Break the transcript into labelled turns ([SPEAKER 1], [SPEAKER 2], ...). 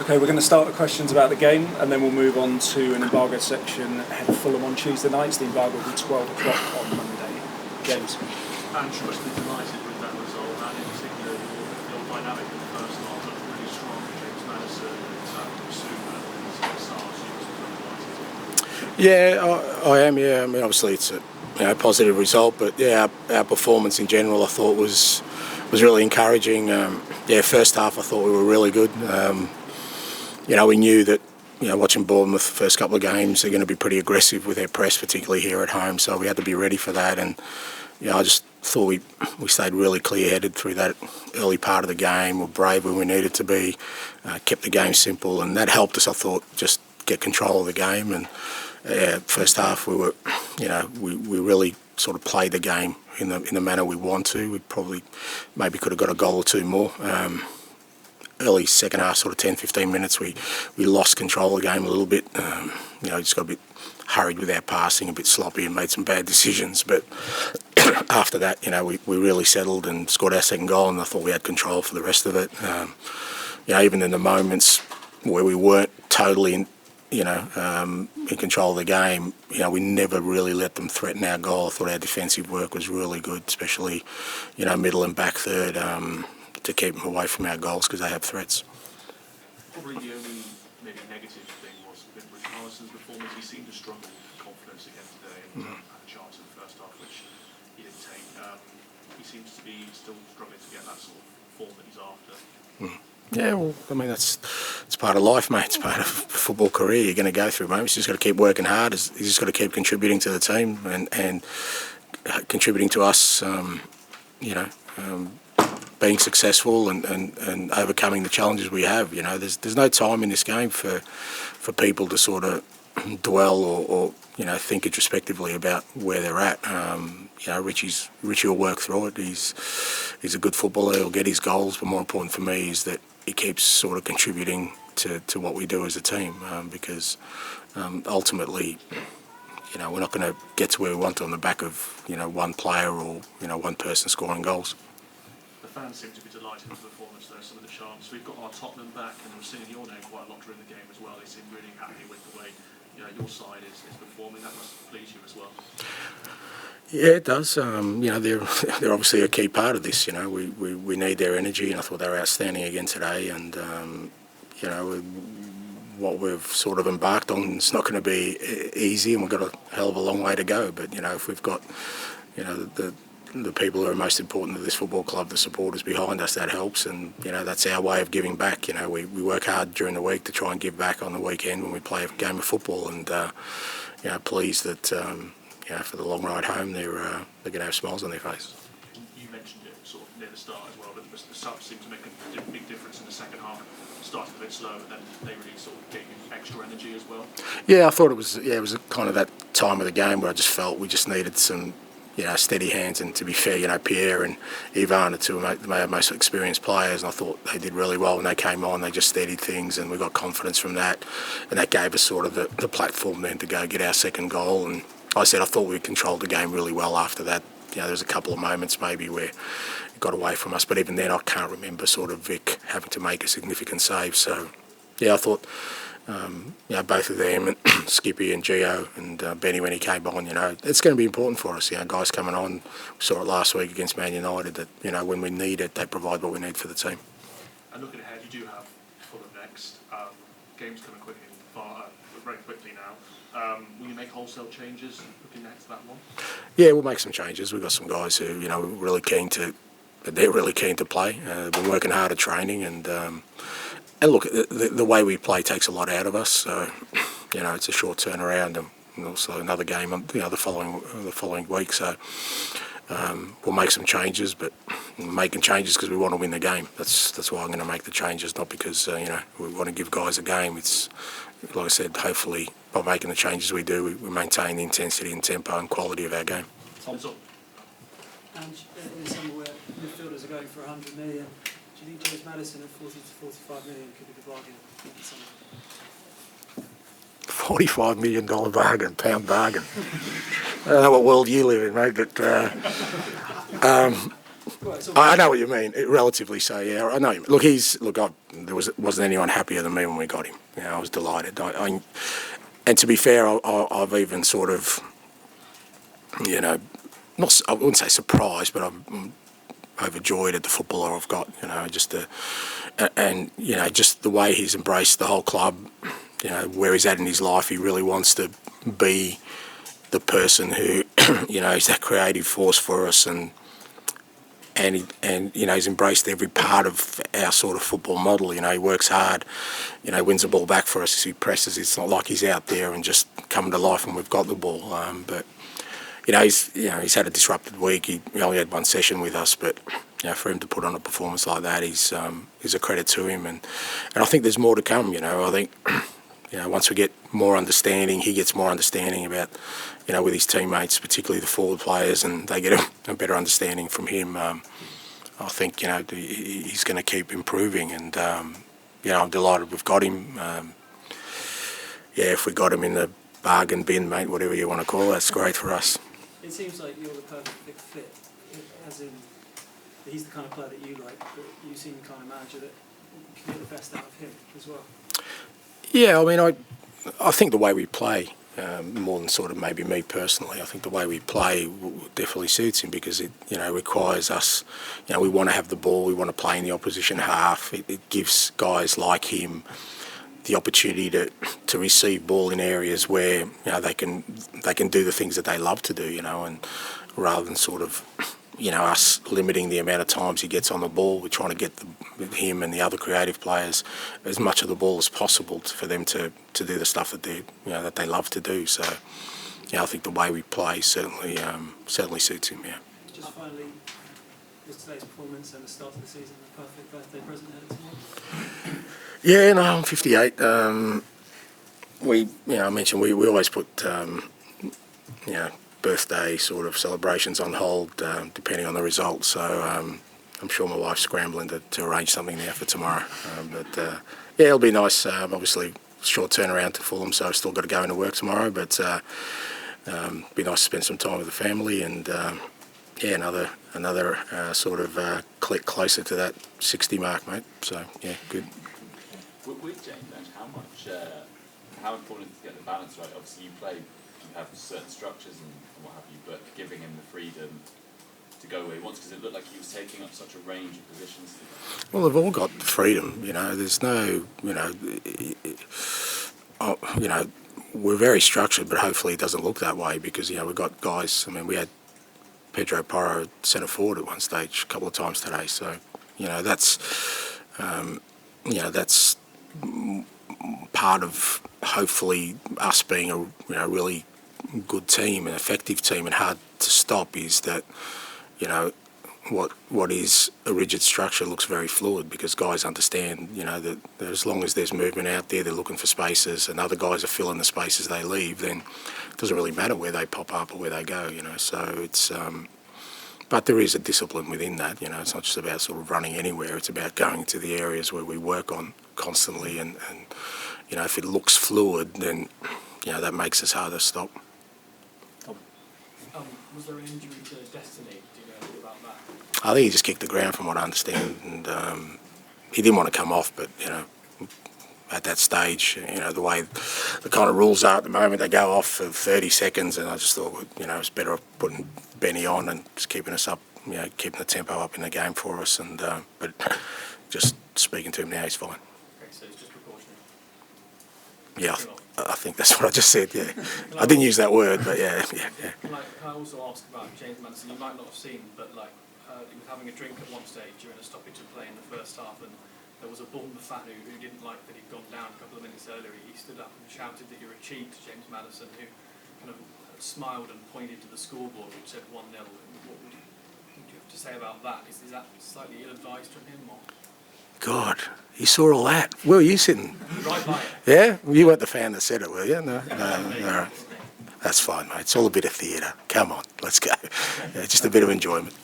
[SPEAKER 1] Okay, we're going to start with questions about the game, and then we'll move on to an embargo section ahead of Fulham on Tuesday nights. The embargo will be 12 o'clock on Monday. James.
[SPEAKER 2] Ange must be delighted with that result, and in particular your dynamic in the first half looked really strong against Maddison and Suma and Sars. You must be delighted.
[SPEAKER 3] Yeah, I am. Yeah, I mean, obviously it's a positive result, but yeah, our performance in general I thought was really encouraging. First half I thought we were really good. We knew that. Watching Bournemouth the first couple of games, they're going to be pretty aggressive with their press, particularly here at home. So we had to be ready for that. And I just thought we stayed really clear-headed through that early part of the game. We're brave when we needed to be, kept the game simple, and that helped us. I thought just get control of the game. And first half we were, we really sort of played the game in the manner we want to. We probably maybe could have got a goal or two more. Early second half, sort of 10-15 minutes, we lost control of the game a little bit. Just got a bit hurried with our passing, a bit sloppy, and made some bad decisions. But after that, we really settled and scored our second goal, and I thought we had control for the rest of it. Even in the moments where we weren't totally in control of the game, we never really let them threaten our goal. I thought our defensive work was really good, especially, middle and back third. To keep them away from our goals because they have threats.
[SPEAKER 2] Probably the only maybe negative thing was with Richarlison's performance. He seemed to struggle with confidence again today and had a chance in the first half which he didn't take. He seems to be still struggling to get that sort of form that he's after.
[SPEAKER 3] Yeah, well, I mean it's part of life, mate. It's part of a football career. You're going to go through moments. You've just got to keep working hard. He's just got to keep contributing to the team and contributing to us. Being successful and overcoming the challenges we have. There's no time in this game for people to sort of dwell or think introspectively about where they're at. Richie will work through it. He's a good footballer. He'll get his goals, but more important for me is that he keeps sort of contributing to what we do as a team because ultimately, we're not going to get to where we want to on the back of one player or one person scoring goals.
[SPEAKER 2] The fans seem to be delighted with the performance though, some of the chants. We've got our Tottenham back and we're singing your name quite a lot during the game as well. They seem really happy with the way your side is performing. That must please you as well.
[SPEAKER 3] Yeah, it does. They're obviously a key part of this. We need their energy, and I thought they were outstanding again today. And what we've sort of embarked on, it's not going to be easy, and we've got a hell of a long way to go. But if we've got the people who are most important to this football club, the supporters behind us, that helps, and that's our way of giving back. We work hard during the week to try and give back on the weekend when we play a game of football, and pleased that for the long ride home they're going to have smiles on their face.
[SPEAKER 2] You mentioned it sort of near the start as well, but the subs seemed to make a big difference in the second half. Started a bit slow, but then they really sort of gave you extra energy as well.
[SPEAKER 3] Yeah, I thought it was kind of that time of the game where I just felt we just needed some steady hands, and to be fair, Pierre and Ivan are two of our most experienced players, and I thought they did really well when they came on. They just steadied things, and we got confidence from that, and that gave us sort of the platform then to go get our second goal. And I thought we controlled the game really well after that. There's a couple of moments maybe where it got away from us, but even then I can't remember sort of Vic having to make a significant save. So I thought both of them, and Skippy and Gio and Benny when he came on, it's going to be important for us. Guys coming on, we saw it last week against Man United that, when we need it, they provide what we need for the team.
[SPEAKER 2] And looking ahead, you do have Fulham next. Games coming very quickly now. Will you make wholesale changes looking ahead to that one? Yeah,
[SPEAKER 3] we'll make some changes. We've got some guys who, they're really keen to play. Been working hard at training, and look, the way we play takes a lot out of us. So, it's a short turnaround, and also another game, the following week. So, we'll make some changes, but making changes because we want to win the game. That's why I'm going to make the changes, not because we want to give guys a game. It's like I said, hopefully by making the changes we do, we maintain the intensity and tempo and quality of our game.
[SPEAKER 1] And in summer where midfielders are going for 100 million, do you think James Maddison at 40 to 45 million could be the bargain in summer?
[SPEAKER 3] $45 million bargain, pound bargain. I don't know what world you live in, mate, but
[SPEAKER 1] Well, it's all
[SPEAKER 3] I know what you mean. Relatively so, yeah. I know. Look, there wasn't anyone happier than me when we got him. You know, I was delighted. And to be fair, I've even sort of, you know, I wouldn't say surprised, but I'm overjoyed at the footballer I've got. You know, and you know, just the way he's embraced the whole club. You know, where he's at in his life, he really wants to be the person who, you know, is that creative force for us, and you know, he's embraced every part of our sort of football model. You know, he works hard, you know, wins the ball back for us as he presses. It's not like he's out there and just coming to life when we've got the ball. But you know, he's had a disrupted week. He only had one session with us, but you know, for him to put on a performance like that is a credit to him. And I think there's more to come. You know, I think. You know, once we get more understanding, he gets more understanding about, you know, with his teammates, particularly the forward players, and they get a better understanding from him. I think, you know, he's going to keep improving, and, you know, I'm delighted we've got him. Yeah, if we got him in the bargain bin, mate, whatever you want to call it, that's great for us.
[SPEAKER 1] It seems like you're the perfect fit, as in he's the kind of player that you like, but you seem the kind of manager that can get the best out of him as well.
[SPEAKER 3] Yeah, I mean, I think the way we play, more than sort of maybe me personally, I think the way we play definitely suits him, because it, you know, requires us, you know, we want to have the ball, we want to play in the opposition half. It gives guys like him the opportunity to receive ball in areas where, you know, they can do the things that they love to do, you know, and rather than sort of, you know, us limiting the amount of times he gets on the ball, we're trying to get him and the other creative players as much of the ball as possible for them to do the stuff that they love to do. So, you know, I think the way we play certainly suits him. Yeah.
[SPEAKER 1] Just finally, yesterday's performance and the start of the season, the perfect birthday present ahead tomorrow.
[SPEAKER 3] Yeah, no, I'm 58. I mentioned we always put you know, birthday sort of celebrations on hold, depending on the result. So I'm sure my wife's scrambling to arrange something there for tomorrow. But yeah, it'll be nice. Obviously, short turnaround to Fulham, so I've still got to go into work tomorrow. But be nice to spend some time with the family, and yeah, another sort of click closer to that 60 mark, mate. So yeah, good.
[SPEAKER 4] With James, how important is it to get the balance right? Obviously, you have certain structures and what have you, but giving him the freedom to go where he wants, because it looked like he was taking up such a range of positions.
[SPEAKER 3] Well, they've all got freedom, you know. There's no, you know, we're very structured, but hopefully it doesn't look that way, because, you know, we've got guys. I mean, we had Pedro Porro centre forward at one stage a couple of times today. So, you know, that's part of hopefully us being a really good team, an effective team, and hard to stop, is that, you know, what is a rigid structure looks very fluid, because guys understand, you know, that as long as there's movement out there, they're looking for spaces, and other guys are filling the spaces they leave, then it doesn't really matter where they pop up or where they go, you know. So it's but there is a discipline within that, you know. It's not just about sort of running anywhere, it's about going to the areas where we work on constantly, and you know, if it looks fluid, then, you know, that makes us harder to stop.
[SPEAKER 5] Was there an injury to Destiny? Do you know anything about that?
[SPEAKER 3] I think he just kicked the ground, from what I understand, and he didn't want to come off, but, you know, at that stage, you know, the kind of rules are at the moment, they go off for 30 seconds, and I just thought, you know, it's better putting Benny on and just keeping us up, you know, keeping the tempo up in the game for us, and but just speaking to him now, he's fine.
[SPEAKER 5] Okay, so it's just precautionary.
[SPEAKER 3] Yeah, I think that's what I just said, yeah. I didn't use that word, but yeah.
[SPEAKER 5] Like, can I also ask about James Maddison? You might not have seen, but like, he was having a drink at one stage during a stoppage of play in the first half, and there was a Bournemouth fan who didn't like that he'd gone down a couple of minutes earlier. He stood up and shouted that you're a cheat to James Maddison, who kind of smiled and pointed to the scoreboard, which said 1-0. What would you have to say about that? Is that slightly ill-advised from him, or?
[SPEAKER 3] God, you saw all that. Where were you sitting?
[SPEAKER 5] Right by it.
[SPEAKER 3] Yeah? You weren't the fan that said it, were you? No. That's fine, mate. It's all a bit of theatre. Come on, let's go. Yeah, just a bit of enjoyment.